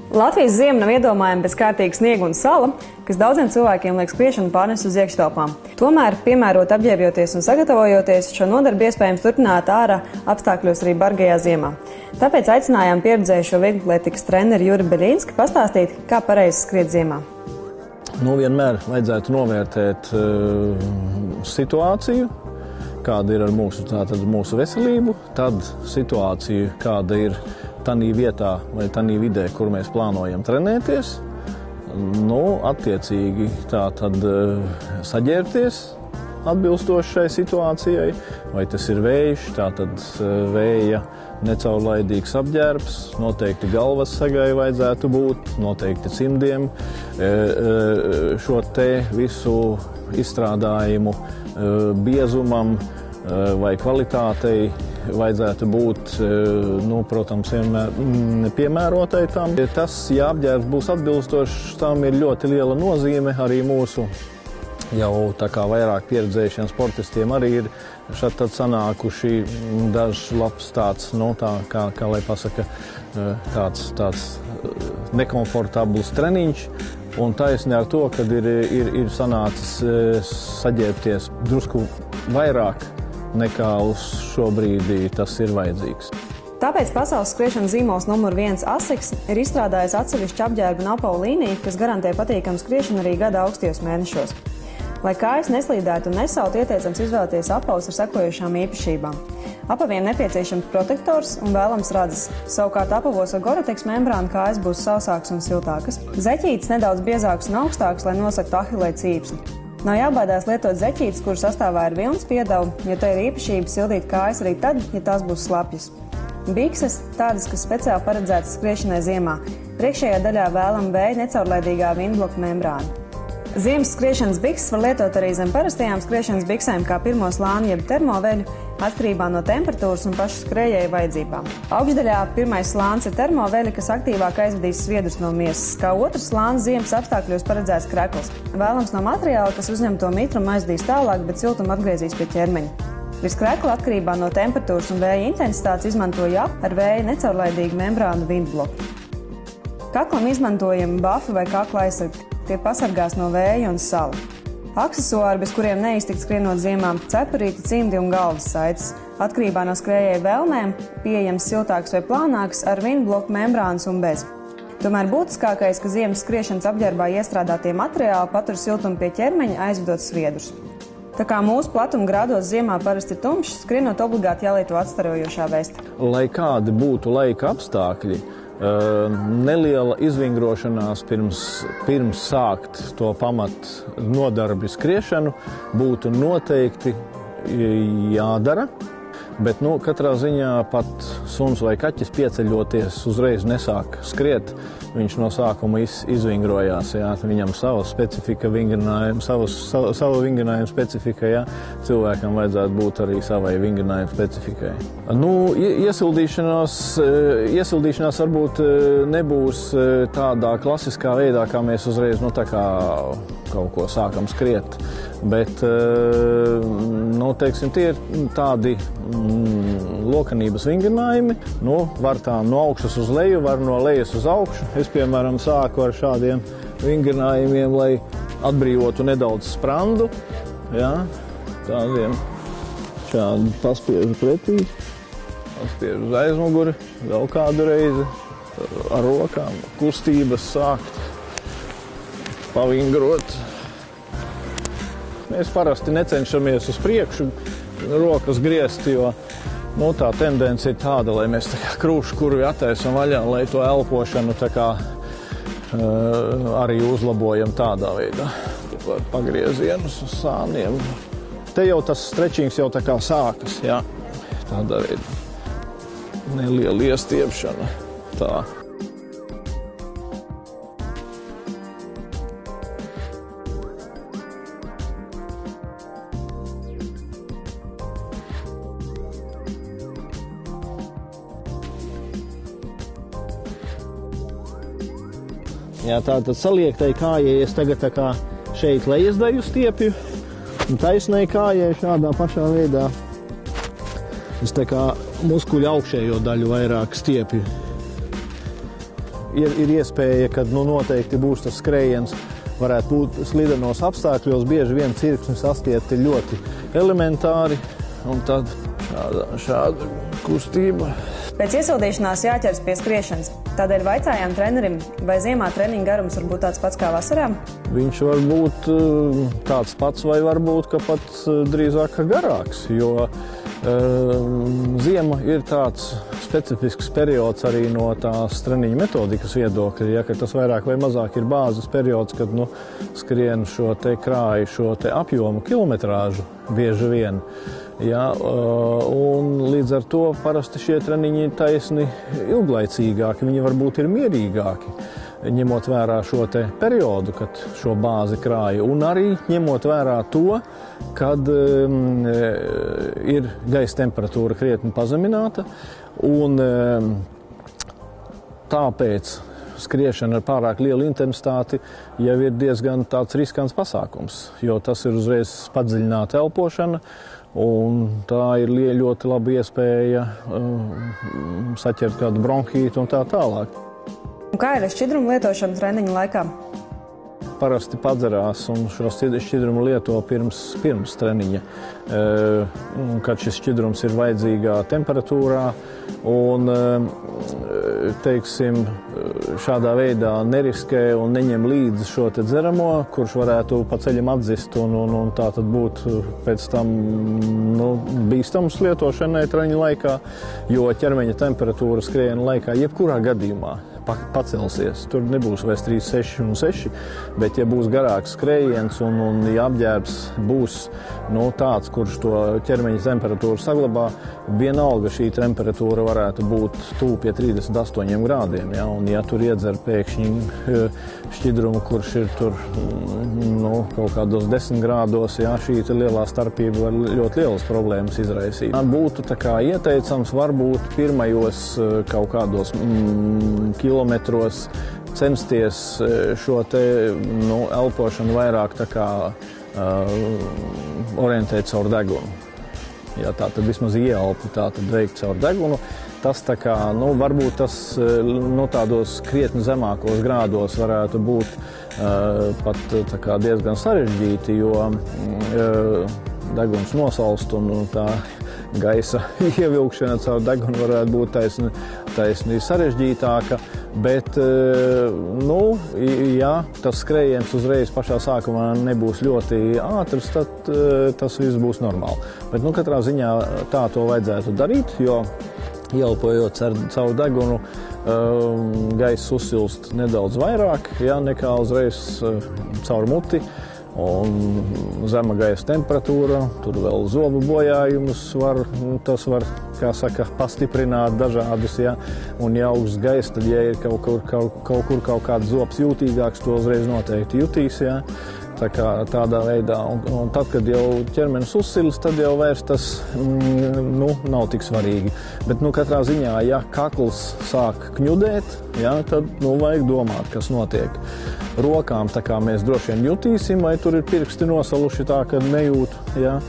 Latvijas ziema nav iedomājama bez kārtīgas sniega un sala, kas daudziem cilvēkiem liek skriešanu pārnest uz iekštelpām. Tomēr, piemērot apģērbjoties un sagatavojoties, šo nodarbi iespējams turpināt ārā apstākļos arī bargajā ziemā. Tāpēc aicinājām pieredzējušo vieglatlētikas treneri Juri Beļinski pastāstīt, kā pareizi skriet ziemā. Vienmēr vajadzētu novērtēt situāciju, kāda ir ar mūsu veselību, tad situāciju, kāda ir tanī vietā vai tanī vidē, kur mēs plānojam trenēties. Attiecīgi tātad saģērbties atbilstoši šai situācijai, vai tas ir vējš, tātad vēja necaurlaidīgs apģērbs, noteikti galvas sagai vajadzētu būt, noteikti cimdiem, šo te visu izstrādājumu biezumam vai kvalitātei vajadzētu būt, protams, vienmēr piemērotai tam. Tas, ja apģērbs būs atbilstošs, tam ir ļoti liela nozīme arī mūsu jau tā kā vairāk pieredzējušiem sportistiem arī ir šad tad sanākuši dažs labs tāds, kā lai pasaka, tāds nekomfortabls treniņš. Un taisni ar to, kad ir sanācis saģērbties drusku vairāk nekā uz šo brīdi tas ir vajadzīgs. Tāpēc pasaules skriešanas zīmols numur 1 ASICS ir izstrādājis atsevišķu apģērbu un apavu līniju, kas garantē patīkamu skriešanu arī gada augstajos mēnešos. Lai kājas neslīdētu un nesautu, ieteicams izvēlēties apavus ar sekojošām īpašībām. Apaviem nepieciešams protektors un vēlams radzes. Savukārt apavos ar Gore-Tex membrānu kājas būs sausākas un siltākas. Zeķītes nedaudz biezākas un augstākas, lai nosaktu ahilē cīpsni. Nav jābaidās lietot zeķītes, kuras sastāvā ir vilnas piedavu, jo te ir īpašība sildīt kājas arī tad, ja tās būs slapjas. Bikses tādas, kas speciāli paredzētas skriešanai ziemā. Priekšējā daļā vēlama vēja necaurlaidīgā vindbloka membrāna. Ziemas skriešanas bikses var lietot arī zem parastajām skriešanas biksēm, kā pirmo slāni jeb termoveļu, atkarībā no temperatūras un pašu skrējēju vajadzībām. Augšdaļā pirmais slānis ir termoveļa, kas aktīvāk aizvedīs sviedrus no miesas, kā otrs slānis ziemas apstākļos paredzēts krekls. Vēlams no materiāla, kas uzņemto mitrumu aizdīs tālāk, bet siltumu atgriezīs pie ķermeņa. Virs krekla atkarībā no temperatūras un vēja intensitātes izmantoja ar vēja necaurlaidīgu membrānu vindbloku. Kaklam izmantojami bafi vai kakla aizsargi. Tie pasargās no vēja un sala. Aksesuāri, bez kuriem neiztikt skrienot ziemā, cepurīti, cimdi un galvas saites. Atkarībā no skrējēju vēlmēm pieejams siltāks vai plānāks ar vindbloku membrānas un bez. Tomēr būtiskākais, ka ziemas skriešanas apģērbā iestrādātie materiāli patur siltumu pie ķermeņa, aizvedot sviedrus. Tā kā mūsu platuma grādos ziemā parasti ir tumšs, skrienot obligāti jālieto atstarojošā veste. Lai kādi būtu laika apstākļi, neliela izvingrošanās pirms sākt to pamat nodarbi skriešanu būtu noteikti jādara, bet katrā ziņā pat suns vai kaķis pieceļoties uzreiz nesāk skriet, viņš no sākuma izvingrojās, jā, viņam sava specifika vingrinājuma, sava vingrinājuma specifika, jā, cilvēkam vajadzētu būt arī savai vingrinājuma specifikai. Iesildīšanās varbūt nebūs tādā klasiskā veidā, kā mēs uzreiz, kaut ko sākam skriet, bet, teiksim, tie ir tādi lokanības vingrinājumi, var tā no augšas uz leju, var no lejas uz augšu. Es, piemēram, sāku ar šādiem vingrinājumiem, lai atbrīvotu nedaudz sprandu, jā, tādiem šādi paspiežu pretī, paspiežu uz aizmuguri, vēl kādu reizi ar rokām, kustības sākt, pavingrot. Mēs parasti necenšamies uz priekšu rokas griezt, jo tā tendence ir tāda, lai mēs krūšu kurvi attaisam vaļā, lai to elpošanu arī uzlabojam tādā veidā. Pagriezienus uz sāniem. Te jau tas strečings jau sākas, jā, tādā veidā. Neliela iestiepšana, tā. Jā, tātad saliektai kājai es tagad šeit lejas daļu stiepju, un taisnai kājai šādā pašā veidā es muskuļu augšējo daļu vairāk stiepju. ir iespēja, ka noteikti būs tas skrējiens, varētu būt slidenos apstākļos, bieži vien cirksni sastiet ir ļoti elementāri, un tad šāda kustība. Pēc iesildīšanās jāķers pie skriešanas. Tādēļ vaicājām trenerim, vai ziemā treniņa garums var būt tāds pats kā vasarā? Viņš var būt tāds pats vai varbūt, ka pat drīzāk garāks, jo ziema ir tāds specifisks periods arī no tās treniņa metodikas viedokļa, ja, ka tas vairāk vai mazāk ir bāzes periods, kad skrien šo te krāju, šo te apjomu kilometrāžu bieži vien. Ja, un līdz ar to parasti šie treniņi ir taisni ilglaicīgāki, viņi varbūt ir mierīgāki, ņemot vērā šo te periodu, kad šo bāzi krāja, un arī ņemot vērā to, kad ir gaisa temperatūra krietni pazemināta, un tāpēc skriešana ar pārāk lielu intensitāti jau ir diezgan tāds riskants pasākums, jo tas ir uzreiz padziļināta elpošana, un tā ir ļoti laba iespēja saķert kādu bronhītu un tā tālāk. Un kā ir ar šķidrumu lietošanu treniņa laikā? Parasti padzerās un šo šķidrumu lieto pirms treniņa, kad šis šķidrums ir vajadzīgā temperatūrā, un, teiksim, šādā veidā neriskē un neņem līdzi šo te dzeramo, kurš varētu pa ceļam atzist un tā tad būt pēc tam bīstams lietošanai treniņa laikā, jo ķermeņa temperatūra skrējiena laikā jebkurā gadījumā pacelsies. Tur nebūs vairs 3, 6 un 6, bet ja būs garāks skrējiens un ja apģērbs būs tāds, kurš to ķermeņa temperatūru saglabā, vienalga šī temperatūra varētu būt tuvu pie 38 grādiem. Ja? Un ja tur iedzer pēkšņi šķidrumu, kurš ir tur kaut kādos 10 grādos, ja, šī lielā starpība var ļoti lielas problēmas izraisīt. Būtu tā kā ieteicams varbūt pirmajos kaut kādos kilometros censties šo te elpošanu vairāk tā kā orientēt caur degunu. Ja, tā tad vismaz ieelpu tā tad veikt caur degunu. Tas tā kā, varbūt tas tādos krietni zemākos grādos varētu būt pat tā kā diezgan sarežģīti, jo deguns nosalst un tā gaisa ievilkšana caur degunu varētu būt taisni sarežģītāka, bet, ja tas skrējiens uzreiz pašā sākumā nebūs ļoti ātrs, tad tas viss būs normāli. Bet, katrā ziņā tā to vajadzētu darīt, jo ieelpojot caur degunu, gaiss uzsilst nedaudz vairāk, nekā uzreiz caur muti. Un zema gaisa temperatūra, tur vēl zobu bojājumus tas var, kā saka, pastiprināt dažādus, ja. Un ja augsts gaiss, tad, ja ir kaut kāds zobs jūtīgāks, to uzreiz noteikti jutīs, ja. Tā kā tādā veidā, un tad, kad jau ķermenis uzsils, tad jau vairs tas nav tik svarīgi. Bet katrā ziņā, ja kakls sāk kņudēt, ja, tad vajag domāt, kas notiek. Rokām tā kā mēs droši vien jutīsim, vai tur ir pirksti nosaluši tā, ka nejūt, ja.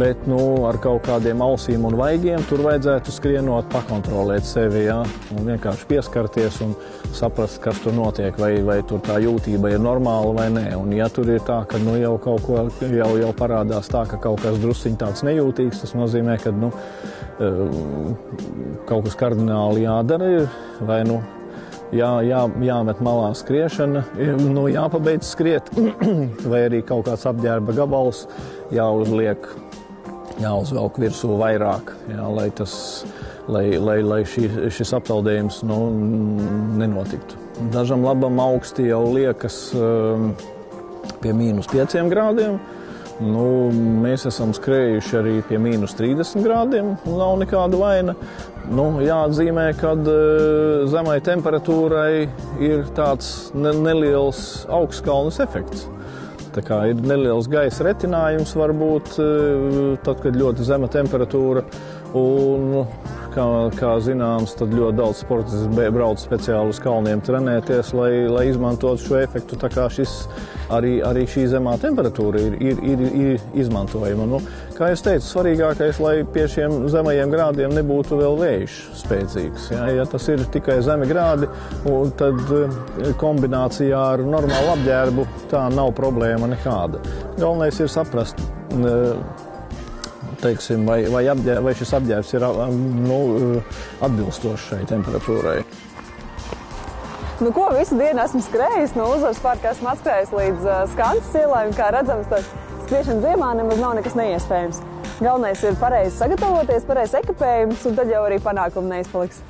Bet ar kaut kādiem ausīm un vaigiem tur vajadzētu skrienot, pakontrolēt sevi, ja, un vienkārši pieskarties un saprast, kas tur notiek, vai tur tā jūtība ir normāla vai nē. Un ja tur ir tā, ka jau kaut ko jau parādās tā, ka kaut kas drusciņ tāds nejūtīgs, tas nozīmē, ka kaut kas kardināli jādara ir, vai jāmet malā skriešana, jāpabeidz skriet, vai arī kaut kāds apģērba gabals jāuzvelk virsū vairāk, jā, lai šis aptaudējums nenotiktu. Dažam labam augsti jau liekas pie -5 grādiem. Mēs esam skrējuši arī pie -30 grādiem, nav nekāda vaina. Jāatzīmē, ka zemai temperatūrai ir tāds neliels augstkalnes efekts. Tā kā ir neliels gaisa retinājums varbūt, tad, kad ļoti zema temperatūra. Un, kā zināms, tad ļoti daudz sportisti brauc speciāli uz kalniem trenēties, lai izmantotu šo efektu. Tā kā arī šī zemā temperatūra ir izmantojama. Nu, kā es teicu, svarīgākais, lai pie šiem zemajiem grādiem nebūtu vēl vējš spēcīgs. Ja tas ir tikai zemi grādi, tad kombinācijā ar normālu apģērbu tā nav problēma nekāda. Galvenais ir saprast, teiksim, vai šis apģērbs ir atbilstošs šai temperatūrai. Nu ko, visu dienu esmu skrējis no Uzvaras parka, esmu atskrējis līdz Skances ielai, un kā redzams, tad skriešana ziemā nemaz nav nekas neiespējams. Galvenais ir pareizi sagatavoties, pareizs ekipējums, un tad jau arī panākumi neizpaliks.